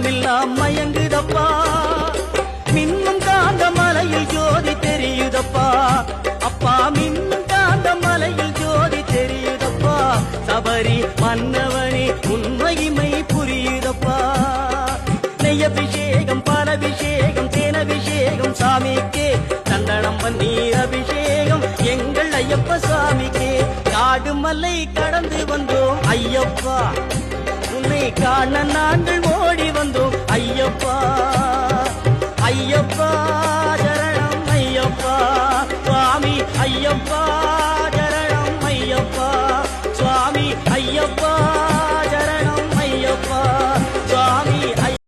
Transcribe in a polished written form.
மனமெல்லாம் மயங்குதப்பா மின்னும் காந்த மலையில் ஜோதி தெரியுதப்பா அப்பா மின்னும் காந்த மலையில் ஜோதி தெரியுதப்பா சபரி மன்னவனே உண்மைமை புரியுதப்பா நெய்யபிஷேகம் பாலபிஷேகம் தேனபிஷேகம் சாமிக்கே சந்தனம் பன்னீர் அபிஷேகம் எங்கள் ஐயப்ப சாமிக்கே காடு மலை கடந்து வந்தோம் ஐயப்பா உன்னை காண நாங்கள் ஓடி வந்தோம் ஐயப்பா